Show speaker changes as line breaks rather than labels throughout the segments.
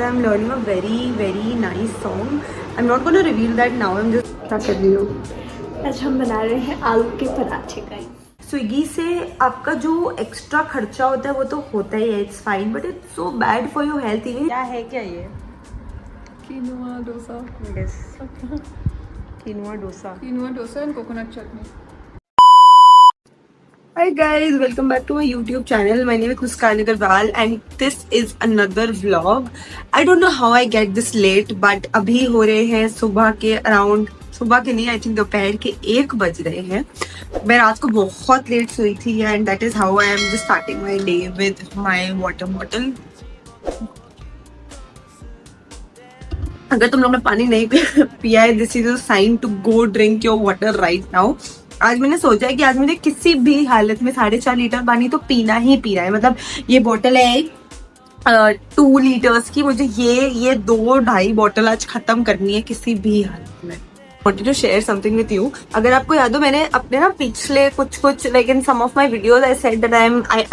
I'm learning a very nice song. I'm not going to reveal that now. I'm just क्या कर रही हूँ? आज हम बना रहे हैं आलू के पराठे का। स्विगी से आपका जो एक्स्ट्रा खर्चा होता है वो तो होता ही है, it's fine, but it's so bad for your health. Even क्या है क्या ये
quinoa dosa.
Yes, quinoa dosa
and coconut chutney.
Hi guys, welcome back to my YouTube channel. My name is Muskan Agarwal and this is another vlog. I don't know how I get this late, but अभी हो रहे हैं सुबह के around, सुबह के नहीं, I think दोपहर के 1 बज रहे हैं। मैं रात को बहुत लेट सोई थी and that is how I am just starting my day with my water bottle. अगर तुम लोग ने पानी नहीं पिया है, this is a sign to go drink your water right now. आज मैंने सोचा है कि आज मुझे किसी भी हालत में 4.5 लीटर पानी तो पीना ही पीना है। मतलब ये बोतल है 2 लीटर्स की, मुझे ये 2-2.5 बोतल आज खत्म करनी है किसी भी हालत में। wanted to share something with you. अगर आपको याद हो, मैंने अपने ना पिछले कुछ like in some of my videos I said that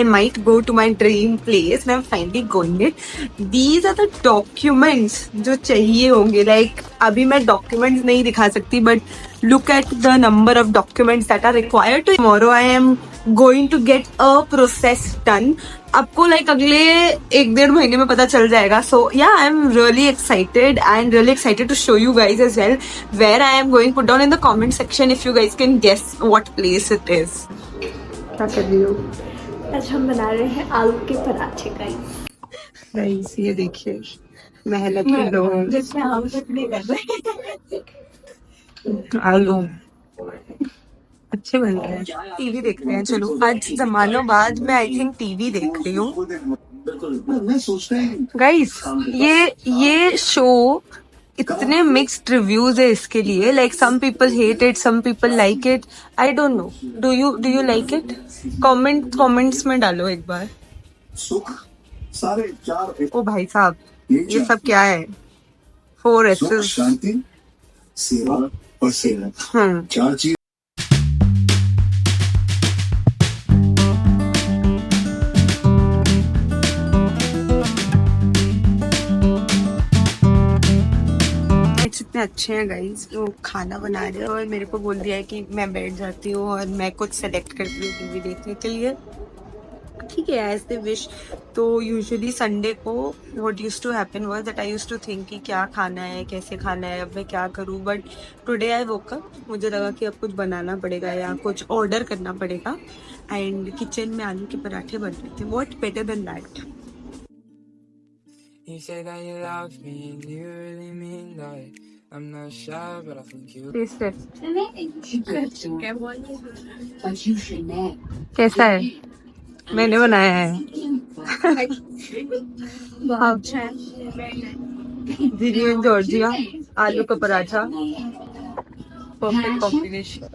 I might go to my dream place and I'm finally going it. These are the documents जो चाहिए होंगे। like अभी मैं documents नहीं दिखा सकती, but look at the number of documents that are required. Tomorrow I am going to get a process done. आपको like अगले 1-1.5 महीने में पता चल जाएगा। So yeah, I'm really excited and really excited to show you guys as well where I am going. Put down in the comment section if you guys can guess what place it is. क्या कर रही हो?
आज हम बना रहे हैं आलू के पराठे का।
गाइस ये देखिए, मेहनत के लोग
जिसमें हम कुछ नहीं कर रहे।
आलू अच्छे बन रहे हैं। टीवी देख रहे हैं। चलो, आज जमानों बाद मैं आई थिंक टीवी देख रही हूँ। गाइस ये शो इतने मिक्स्ड रिव्यूज है इसके लिए। Like some people hate it, some people like it. I don't know, do you like it? Comments में डालो एक बार। ओ भाई साहब, ये सब क्या है? 4 S's। शांति, सेवा और सेहत, 4 चीज। इतने अच्छे हैं गाइस, वो खाना बना रहे हैं और मेरे को बोल दिया है कि मैं बैठ जाती हूँ और मैं कुछ सेलेक्ट करती हूँ टीवी देखने के लिए। ठीक है, एज दे विश। तो यूजुअली संडे को what used to happen was that I used to think कि क्या खाना है, कैसे खाना है, अब मैं क्या करूँ। But today I woke up, मुझे लगा कि अब कुछ बनाना पड़ेगा या कुछ ऑर्डर करना पड़ेगा। एंड किचन में आलू के पराठे बन रहे थे। What better than that? You say that you love me and you really mean that. I'm not shy, but I think you. Taste it. कैसा है? मैंने बनाया है। जीरी एंड जॉर्जिया आलू का पराठा, परफेक्ट कॉम्बिनेशन।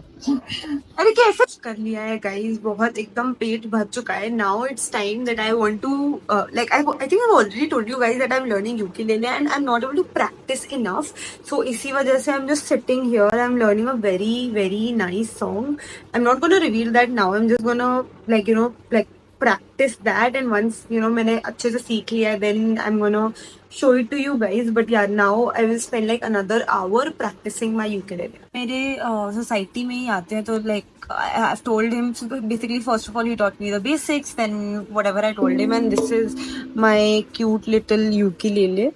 अरे कैसे कर लिया है गाइस, बहुत एकदम पेट भर चुका है। Now it's time that I want to like I think I have already told you guys that I am learning ukulele and I am not able to practice enough. So इसी वजह से I am just sitting here, I am learning a very nice song. I am not gonna reveal that now, I am just gonna like you know like practice that, and once you know मैंने अच्छे से सीख लिया, then I'm gonna show it to you guys. But yeah, now I will spend like another hour practicing my ukulele. मेरे society में ही आते हैं, तो like I have told him, so basically first of all he taught me the basics, then whatever I told him, and this is my cute little ukulele.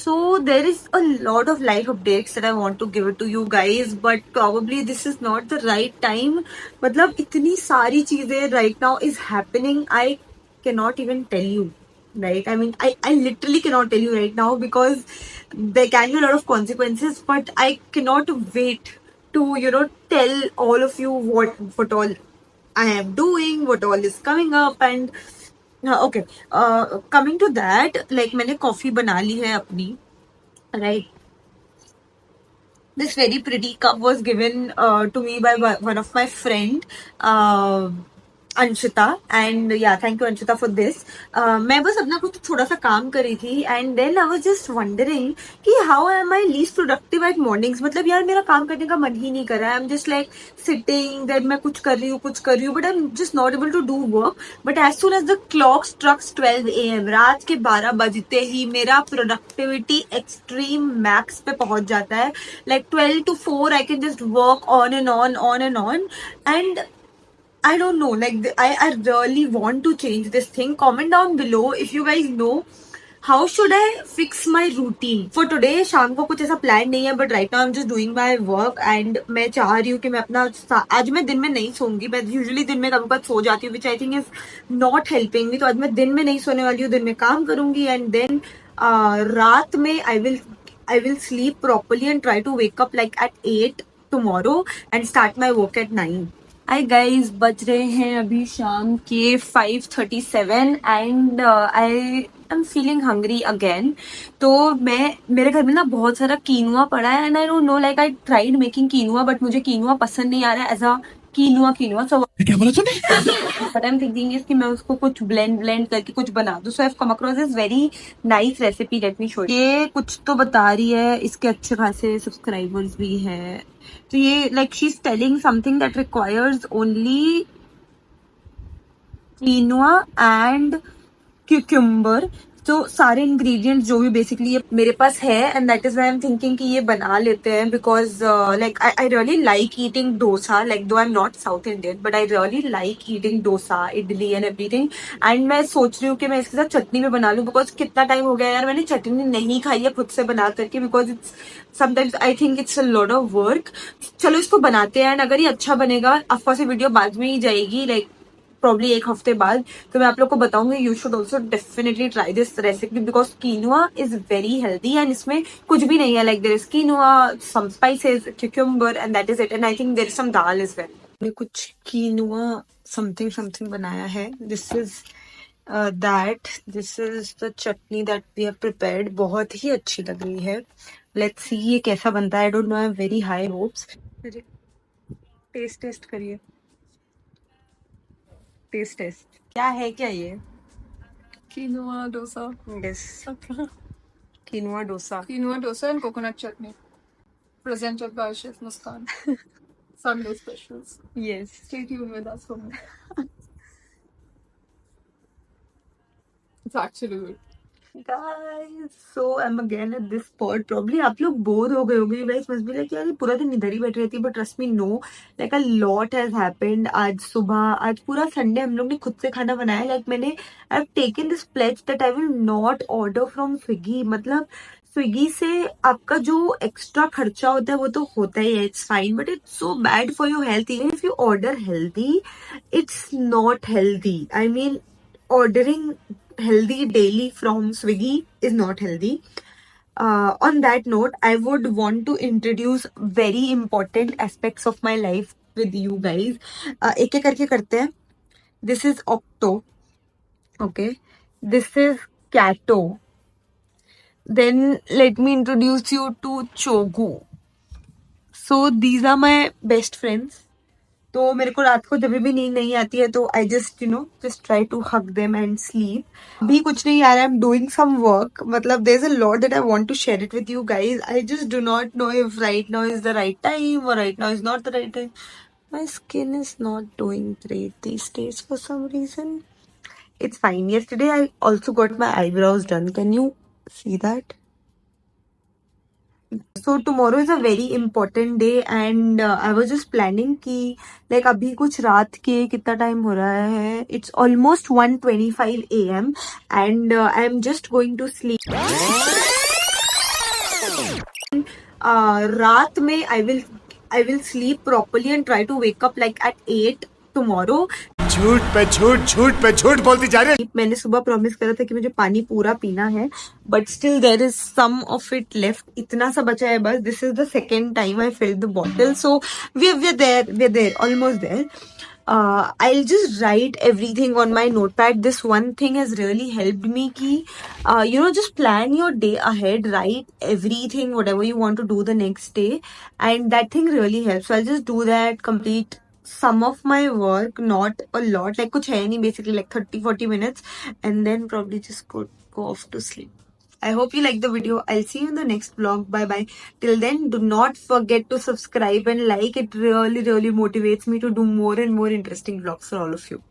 So there is a lot of life updates that I want to give it to you guys, but probably this is not the right time. मतलब इतनी सारी चीजें right now is happening, I cannot even tell you. Like I mean, I literally cannot tell you right now because there can be a lot of consequences, but I cannot wait to tell all of you what all I am doing, what all is coming up, and okay, coming to that, like मैंने coffee बना ली है अपनी, right? This very pretty cup was given to me by one of my friend. Anshita and yeah thank you Anshita for this. मैं बस अपना कुछ थोड़ा सा काम करी थी and then I was just wondering कि how am I least productive at mornings. मतलब यार मेरा काम करने का मन ही नहीं कर रहा है। I am just like sitting that मैं कुछ कर रही हूँ but I am just not able to do work. But as soon as the clock strucks 12 AM, रात के 12 बजते ही मेरा प्रोडक्टिविटी एक्सट्रीम मैक्स पे पहुंच जाता है। Like 12 to 4 I can just work on and on and I don't know. Like I really want to change this thing. Comment down below if you guys know how should I fix my routine for today. शाम को कुछ ऐसा plan नहीं है but right now I am just doing my work and मैं चाह रही हूँ कि मैं अपना आज मैं दिन में नहीं सोऊंगी। मैं यूजुअली दिन में कभी कभी सो जाती हूँ which I think is not helping me. तो आज मैं दिन में नहीं सोने वाली हूँ, दिन में काम करूंगी एंड देन रात में I will sleep properly and try to wake up like at 8 tomorrow and start my work at 9. Hi guys, बज रहे हैं अभी शाम के 5:37 and I am feeling hungry again. तो मैं मेरे घर में ना बहुत सारा कीनुआ पड़ा है and I don't know like I tried making quinoa but मुझे कीनुआ पसंद नहीं आ रहा है एज अ कीनुआ सो क्या बोला तूने। But I am thinking is कि मैं उसको कुछ ब्लेंड करके कुछ बना दूं। So I have come across this very nice recipe, let me show. ये कुछ तो बता रही है, इसके अच्छे खासे सब्सक्राइबर्स भी हैं। तो ये like she is telling something that requires only quinoa and cucumber. तो सारे इंग्रेडिएंट्स जो भी बेसिकली ये मेरे पास है and that is why I am thinking कि ये बना लेते हैं because like I really like eating dosa. Like though I am not South Indian but I really like eating dosa, idli and everything. एंड मैं सोच रही हूँ कि मैं इसके साथ चटनी भी बना लूँ बिकॉज कितना टाइम हो गया यार मैंने चटनी नहीं खाई है खुद से बना करके because it's sometimes I think it's a lot of work. चलो इसको बनाते हैं एंड अगर ये अच्छा बनेगा ऑफकोर्स ये वीडियो बाद में ही जाएगी लाइक प्रॉब्ली एक हफ्ते बाद, तो मैं आप लोग को बताऊंगी। You should also definitely try this recipe because quinoa is very healthy and इसमें कुछ भी नहीं है। Like there is quinoa, some spices, cucumber and that is it and I think there is some dal as well. मैंने कुछ quinoa something बनाया है। This is this is the chutney that we have prepared. बहुत ही अच्छी लग रही है। लेट्स सी ये कैसा बनता है। I don't know, I have very high hopes. Taste करिए। टेस्ट क्या है, क्या ये?
quinoa dosa.
Yes, quinoa dosa.
Quinoa dosa and coconut chutney. Presented by Chef Muskan. Sunday specials.
Yes
Stay tuned with us for more. It's actually good.
Guys, so I am again at this spot. Probably आप लोग bore हो गए होंगे guys, must be like यार ये पूरा दिन इधर ही बैठ रहती है but trust me know, like a lot has happened. आज सुबह, आज पूरा संडे हम लोग ने खुद से खाना बनाया। लाइक मैंने I have taken this pledge that I will not order from Swiggy. मतलब स्विगी से आपका जो एक्स्ट्रा खर्चा होता है वो तो होता ही है, it's fine but it's so bad for your health. Even if you order healthy, it's not healthy. I mean ordering healthy daily from Swiggy is not healthy. On that note, I would want to introduce very important aspects of my life with you guys. एक एक करके करते हैं। This is Octo. Okay. This is Cato. Then let me introduce you to Chogu. So these are my best friends. तो मेरे को रात को जब भी नींद नहीं आती है तो I just just try to hug them and sleep. अभी कुछ नहीं यार, I am doing some work. मतलब there is a lot that I want to share it with you guys. I just do not know if right now is the right time और right now is not the right time. My skin is not doing great these days for some reason. It's fine. Yesterday I also got my eyebrows done. Can you see that? So tomorrow is a very important day and I was just planning कि like अभी कुछ रात के कितना time हो रहा है, it's almost 1:25 AM and I am just going to sleep. रात में I will sleep properly and try to wake up like at 8 tomorrow.
झूठ पे झूठ बोलती जा रही है।
मैंने सुबह प्रॉमिस करा था कि मुझे पानी पूरा पीना है but still there is some of it left. इतना सा बचा है बस। This is the second time I filled the bottle. So we're there almost there. I'll just write everything on my notepad. This one thing has really helped me ki just plan your day ahead, write everything whatever you want to do the next day and that thing really helps. So I'll just do that, complete some of my work, not a lot, like kuch hai nahi, basically like 30-40 minutes, and then probably just go off to sleep. I hope you like the video. I'll see you in the next vlog. Bye bye. Till then, do not forget to subscribe and like. It really motivates me to do more and more interesting vlogs for all of you.